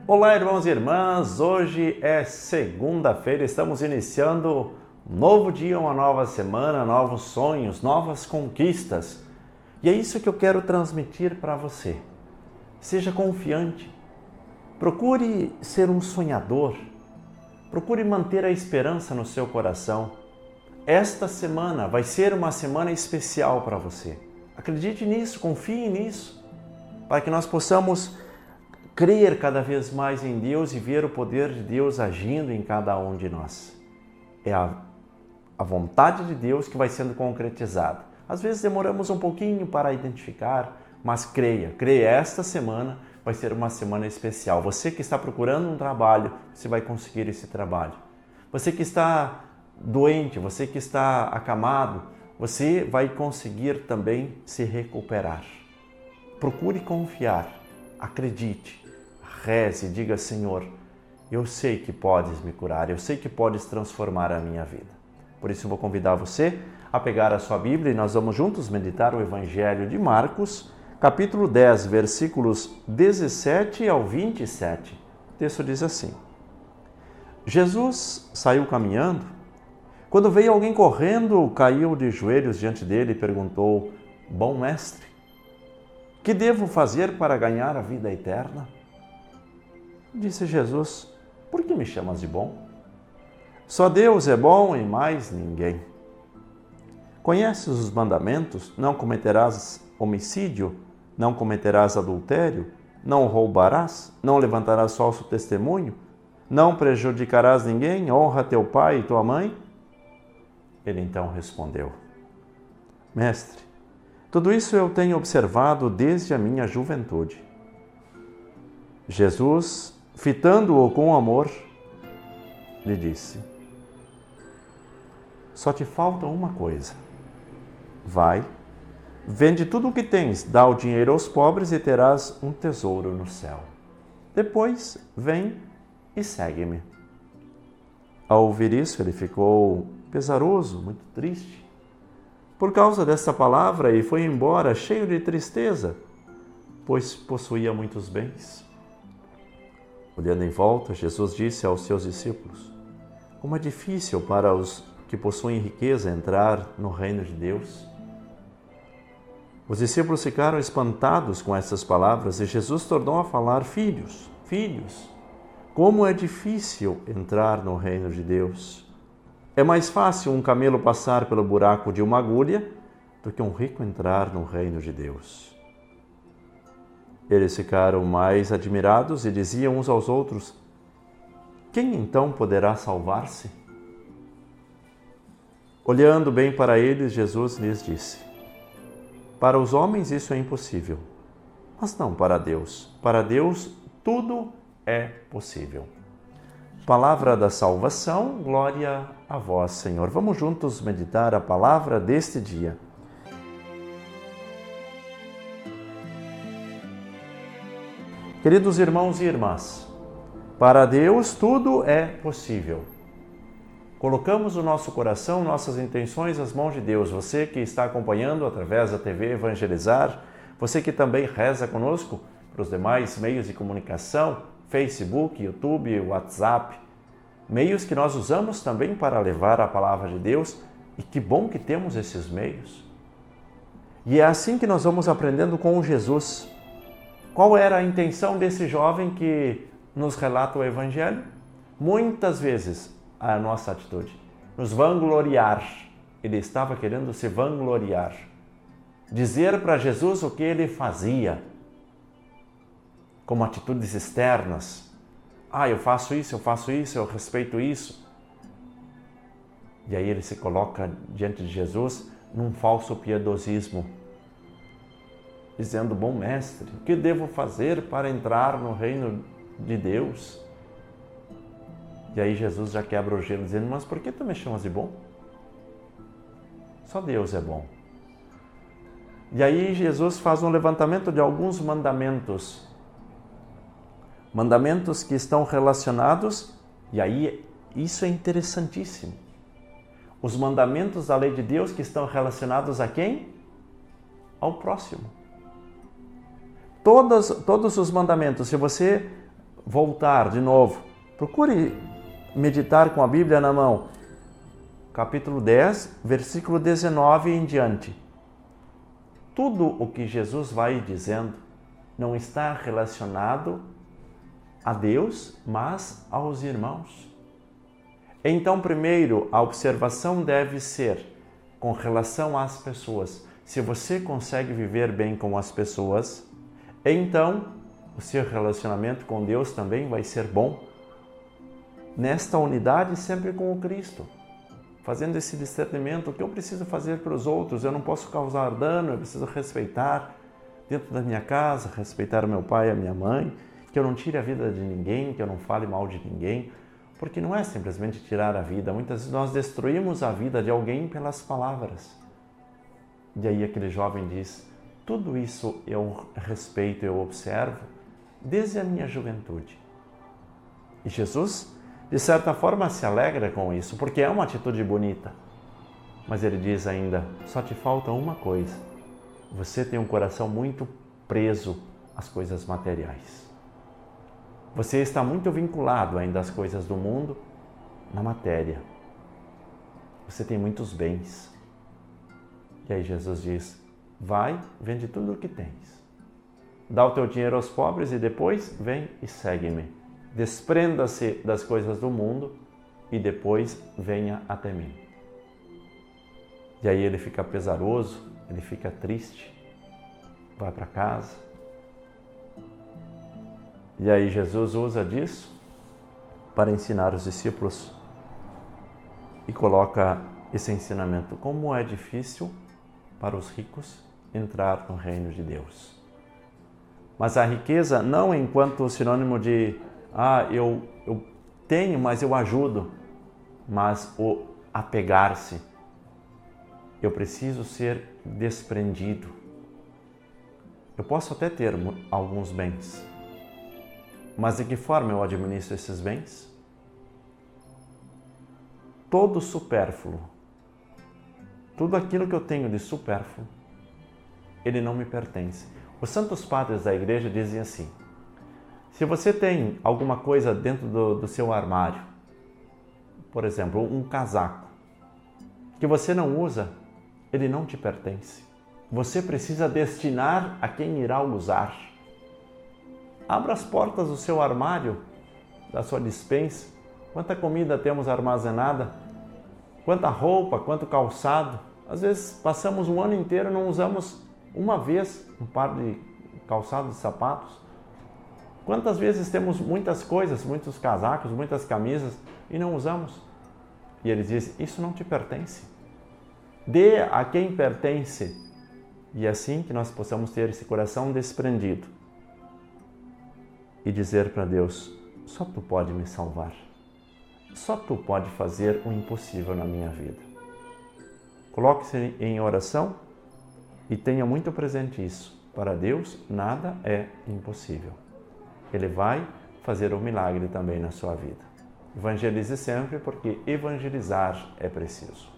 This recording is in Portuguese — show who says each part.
Speaker 1: Olá, irmãos e irmãs! Hoje é segunda-feira, estamos iniciando um novo dia, uma nova semana, novos sonhos, novas conquistas. E é isso que eu quero transmitir para você. Seja confiante, procure ser um sonhador, procure manter a esperança no seu coração. Esta semana vai ser uma semana especial para você. Acredite nisso, confie nisso, para que nós possamos crer cada vez mais em Deus e ver o poder de Deus agindo em cada um de nós. É a vontade de Deus que vai sendo concretizada. Às vezes demoramos um pouquinho para identificar, mas creia, esta semana vai ser uma semana especial. Você que está procurando um trabalho, você vai conseguir esse trabalho. Você que está doente, você que está acamado, você vai conseguir também se recuperar. Procure confiar, acredite, reze, diga: Senhor, eu sei que podes me curar, eu sei que podes transformar a minha vida. Por isso eu vou convidar você a pegar a sua Bíblia e nós vamos juntos meditar o Evangelho de Marcos, capítulo 10, versículos 17 ao 27. O texto diz assim: Jesus saiu caminhando. Quando veio alguém correndo, caiu de joelhos diante dele e perguntou: Bom mestre, que devo fazer para ganhar a vida eterna? Disse Jesus: Por que me chamas de bom? Só Deus é bom e mais ninguém. Conheces os mandamentos? Não cometerás homicídio, não cometerás adultério, não roubarás, não levantarás falso testemunho, não prejudicarás ninguém, honra teu pai e tua mãe. Ele então respondeu: Mestre, tudo isso eu tenho observado desde a minha juventude. Jesus, fitando-o com amor, lhe disse: Só te falta uma coisa. Vai, vende tudo o que tens, dá o dinheiro aos pobres e terás um tesouro no céu. Depois, vem e segue-me. Ao ouvir isso, ele ficou pesaroso, muito triste, por causa dessa palavra, e foi embora cheio de tristeza, pois possuía muitos bens. Olhando em volta, Jesus disse aos seus discípulos: Como é difícil para os que possuem riqueza entrar no reino de Deus. Os discípulos ficaram espantados com essas palavras e Jesus tornou a falar: Filhos, como é difícil entrar no reino de Deus. É mais fácil um camelo passar pelo buraco de uma agulha do que um rico entrar no reino de Deus. Eles ficaram mais admirados e diziam uns aos outros: Quem então poderá salvar-se? Olhando bem para eles, Jesus lhes disse: Para os homens isso é impossível, mas não para Deus. Para Deus tudo é possível. Palavra da salvação, glória a vós, Senhor. Vamos juntos meditar a palavra deste dia. Queridos irmãos e irmãs, para Deus tudo é possível. Colocamos o nosso coração, nossas intenções às mãos de Deus. Você que está acompanhando através da TV Evangelizar, você que também reza conosco para os demais meios de comunicação, Facebook, YouTube, WhatsApp, meios que nós usamos também para levar a palavra de Deus, e que bom que temos esses meios. E é assim que nós vamos aprendendo com Jesus. Qual era a intenção desse jovem que nos relata o Evangelho? Muitas vezes a nossa atitude, nos vangloriar. Ele estava querendo se vangloriar, dizer para Jesus o que ele fazia, como atitudes externas. Eu faço isso, eu respeito isso. E aí ele se coloca diante de Jesus num falso piedosismo, dizendo: Bom mestre, o que devo fazer para entrar no reino de Deus? E aí Jesus já quebra o gelo, dizendo: Mas por que tu me chamas de bom? Só Deus é bom. E aí Jesus faz um levantamento de alguns mandamentos que estão relacionados, e aí isso é interessantíssimo. Os mandamentos da lei de Deus que estão relacionados a quem? Ao próximo. Todos os mandamentos, se você voltar de novo, procure meditar com a Bíblia na mão. Capítulo 10, versículo 19 em diante. Tudo o que Jesus vai dizendo não está relacionado a Deus, mas aos irmãos. Então, primeiro, a observação deve ser com relação às pessoas. Se você consegue viver bem com as pessoas, então o seu relacionamento com Deus também vai ser bom. Nesta unidade, sempre com o Cristo. Fazendo esse discernimento, o que eu preciso fazer para os outros? Eu não posso causar dano, eu preciso respeitar dentro da minha casa, respeitar o meu pai e a minha mãe, que eu não tire a vida de ninguém, que eu não fale mal de ninguém, porque não é simplesmente tirar a vida. Muitas vezes nós destruímos a vida de alguém pelas palavras. E aí aquele jovem diz, tudo isso eu respeito, eu observo desde a minha juventude. E Jesus, de certa forma, se alegra com isso, porque é uma atitude bonita. Mas ele diz ainda, só te falta uma coisa. Você tem um coração muito preso às coisas materiais. Você está muito vinculado ainda às coisas do mundo, na matéria. Você tem muitos bens. E aí Jesus diz, vai, vende tudo o que tens. Dá o teu dinheiro aos pobres e depois vem e segue-me. Desprenda-se das coisas do mundo e depois venha até mim. E aí ele fica pesaroso, ele fica triste, vai para casa. E aí Jesus usa disso para ensinar os discípulos e coloca esse ensinamento. Como é difícil para os ricos entrar no reino de Deus. Mas a riqueza não enquanto sinônimo de eu tenho, mas eu ajudo, mas o apegar-se. Eu preciso ser desprendido. Eu posso até ter alguns bens, mas de que forma eu administro esses bens? Todo supérfluo, tudo aquilo que eu tenho de supérfluo, ele não me pertence. Os santos padres da igreja dizem assim, se você tem alguma coisa dentro do seu armário, por exemplo, um casaco, que você não usa, ele não te pertence. Você precisa destinar a quem irá usar. Abra as portas do seu armário, da sua despensa. Quanta comida temos armazenada, quanta roupa, quanto calçado. Às vezes passamos um ano inteiro e não usamos uma vez um par de calçados, de sapatos. Quantas vezes temos muitas coisas, muitos casacos, muitas camisas e não usamos? E ele diz, isso não te pertence. Dê a quem pertence. E é assim que nós possamos ter esse coração desprendido e dizer para Deus, só Tu pode me salvar. Só Tu pode fazer o impossível na minha vida. Coloque-se em oração e tenha muito presente isso. Para Deus, nada é impossível. Ele vai fazer um milagre também na sua vida. Evangelize sempre, porque evangelizar é preciso.